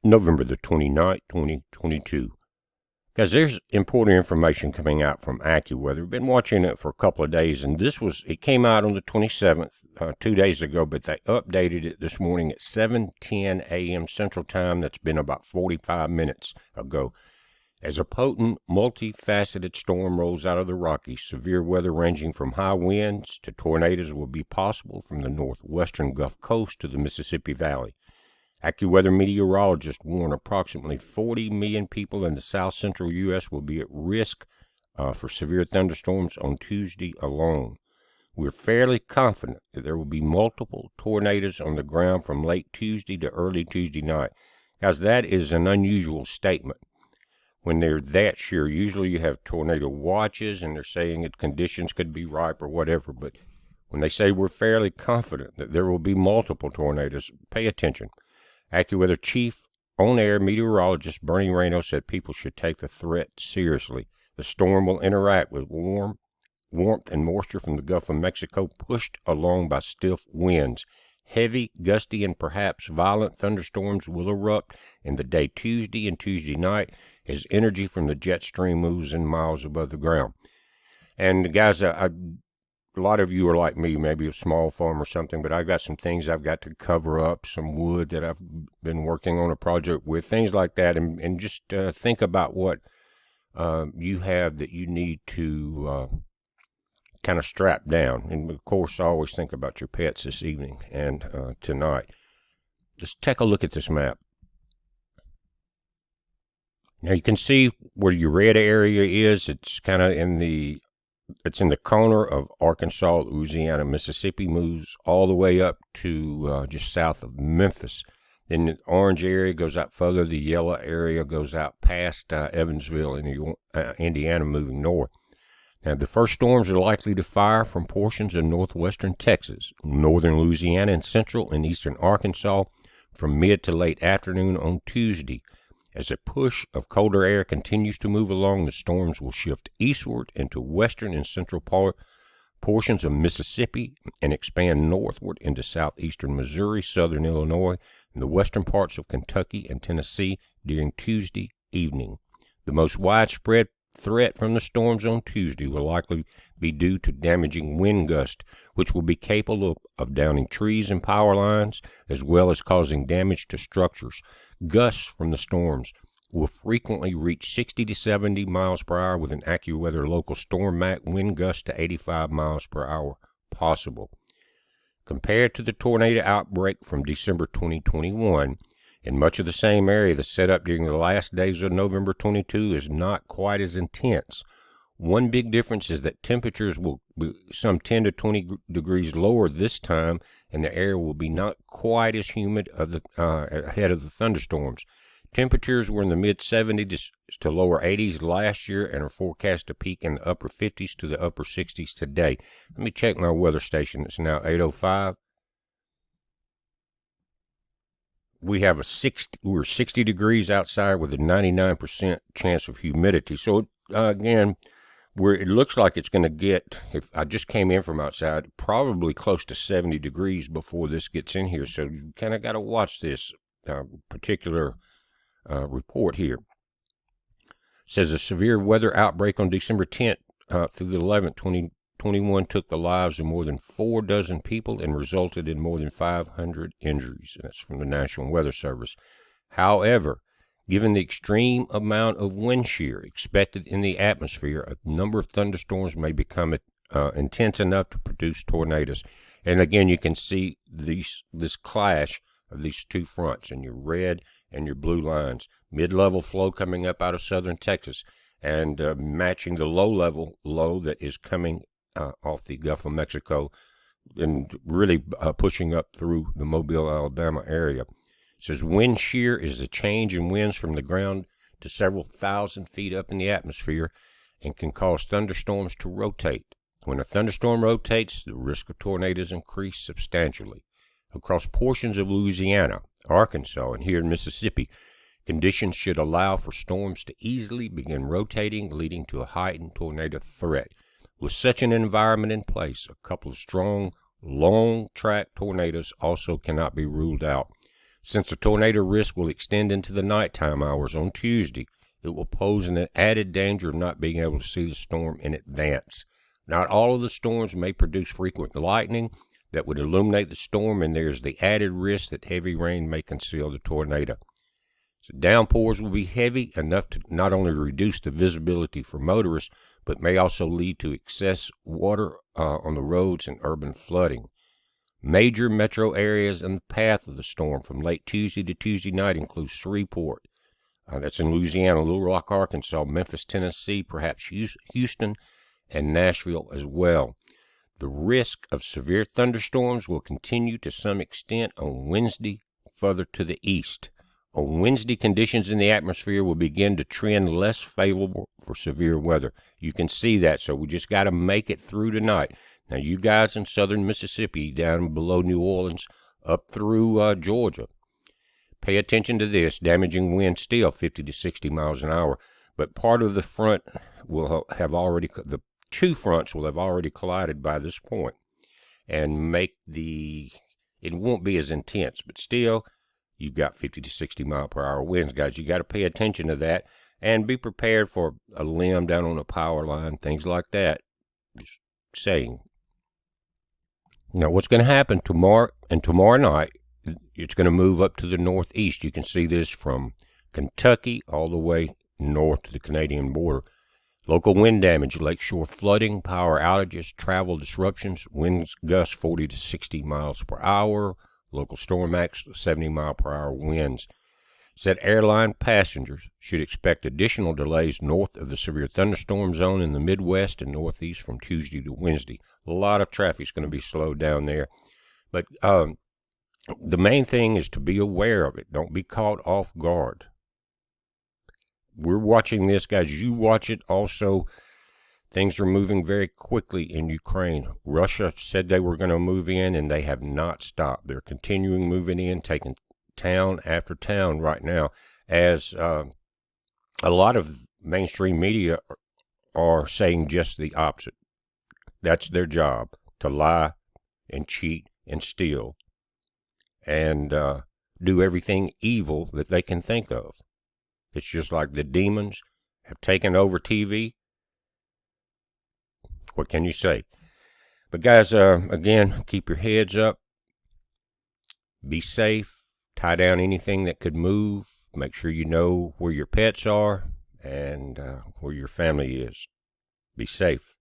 November the 29th, 2022. Guys, there's important information coming out from AccuWeather. I've been watching it for a couple of days, and it came out on the 27th, 2 days ago, but they updated it this morning at 7:10 a.m. Central Time. That's been about 45 minutes ago. As a potent, multifaceted storm rolls out of the Rockies, severe weather ranging from high winds to tornadoes will be possible from the northwestern Gulf Coast to the Mississippi Valley. AccuWeather meteorologists warn approximately 40 million people in the south-central U.S. will be at risk for severe thunderstorms on Tuesday alone. We're fairly confident that there will be multiple tornadoes on the ground from late Tuesday to early Tuesday night. Guys, that is an unusual statement. When they're that sure, usually you have tornado watches and they're saying that conditions could be ripe or whatever, but when they say we're fairly confident that there will be multiple tornadoes, pay attention. AccuWeather Chief On-Air Meteorologist Bernie Reno said people should take the threat seriously. The storm will interact with warmth and moisture from the Gulf of Mexico, pushed along by stiff winds. Heavy, gusty, and perhaps violent thunderstorms will erupt in the day Tuesday and Tuesday night as energy from the jet stream moves in miles above the ground. And guys, a lot of you are like me, maybe a small farm or something, but I've got some things I've got to cover up, some wood that I've been working on a project with, things like that, and just think about what you have that you need to kind of strap down. And of course, I always think about your pets this evening and tonight. Just take a look at this map. Now you can see where your red area is. It's kind of in the corner of Arkansas, Louisiana, Mississippi, moves all the way up to just south of Memphis. Then the orange area goes out further. The yellow area goes out past Evansville in Indiana, moving north. Now, the first storms are likely to fire from portions of northwestern Texas, northern Louisiana, and central and eastern Arkansas from mid to late afternoon on Tuesday. As a push of colder air continues to move along, the storms will shift eastward into western and central portions of Mississippi and expand northward into southeastern Missouri, southern Illinois, and the western parts of Kentucky and Tennessee during Tuesday evening. The most widespread threat from the storms on Tuesday will likely be due to damaging wind gusts, which will be capable of downing trees and power lines, as well as causing damage to structures. Gusts from the storms will frequently reach 60 to 70 miles per hour with an AccuWeather local storm max wind gust to 85 miles per hour possible. Compared to the tornado outbreak from December 2021, in much of the same area, the setup during the last days of November 22 is not quite as intense. One big difference is that temperatures will be some 10 to 20 degrees lower this time, and the air will be not quite as humid ahead of the thunderstorms. Temperatures were in the mid-70s to lower 80s last year and are forecast to peak in the upper 50s to the upper 60s today. Let me check my weather station. It's now 8:05. We're 60 degrees outside with a 99% chance of humidity. So again, where it looks like it's going to get, if I just came in from outside, probably close to 70 degrees before this gets in here. So you kind of got to watch this particular report here. It says a severe weather outbreak on December 10th through the 11th, 2021 took the lives of more than 4 dozen people and resulted in more than 500 injuries. That's from the National Weather Service. However, given the extreme amount of wind shear expected in the atmosphere, a number of thunderstorms may become intense enough to produce tornadoes. And again, you can see this clash of these two fronts and your red and your blue lines. Mid-level flow coming up out of southern Texas and matching the low-level low that is coming off the Gulf of Mexico and really pushing up through the Mobile, Alabama area. It says wind shear is the change in winds from the ground to several thousand feet up in the atmosphere and can cause thunderstorms to rotate. When a thunderstorm rotates, the risk of tornadoes increase substantially. Across portions of Louisiana, Arkansas, and here in Mississippi, conditions should allow for storms to easily begin rotating, leading to a heightened tornado threat. With such an environment in place, a couple of strong, long-track tornadoes also cannot be ruled out. Since the tornado risk will extend into the nighttime hours on Tuesday, it will pose an added danger of not being able to see the storm in advance. Not all of the storms may produce frequent lightning that would illuminate the storm, and there's the added risk that heavy rain may conceal the tornado. So downpours will be heavy, enough to not only reduce the visibility for motorists, but may also lead to excess water on the roads and urban flooding. Major metro areas in the path of the storm from late Tuesday to Tuesday night include Shreveport, that's in Louisiana, Little Rock, Arkansas, Memphis, Tennessee, perhaps Houston, and Nashville as well. The risk of severe thunderstorms will continue to some extent on Wednesday further to the east. On Wednesday, conditions in the atmosphere will begin to trend less favorable for severe weather. You can see that, so we just got to make it through tonight. Now, you guys in southern Mississippi, down below New Orleans, up through Georgia, pay attention to this. Damaging wind still 50 to 60 miles an hour, but part of the front will have already, the two fronts will have already collided by this point, and it won't be as intense, but still, you've got 50 to 60 mile per hour winds, guys. You got to pay attention to that and be prepared for a limb down on a power line, things like that. Just saying. Now, what's going to happen tomorrow night, it's going to move up to the northeast. You can see this from Kentucky all the way north to the Canadian border. Local wind damage, lakeshore flooding, power outages, travel disruptions, winds gusts 40 to 60 miles per hour, local storm acts 70 mile per hour winds. Said airline passengers should expect additional delays north of the severe thunderstorm zone in the Midwest and Northeast from Tuesday to Wednesday. A lot of traffic's going to be slowed down there. But the main thing is to be aware of it. Don't be caught off guard. We're watching this, guys. You watch it also. Things are moving very quickly in Ukraine. Russia said they were going to move in, and they have not stopped. They're continuing moving in, taking town after town right now, as a lot of mainstream media are saying just the opposite. That's their job, to lie and cheat and steal and do everything evil that they can think of. It's just like the demons have taken over TV. What can you say? But guys, again, keep your heads up. Be safe. Tie down anything that could move. Make sure you know where your pets are and where your family is. Be safe.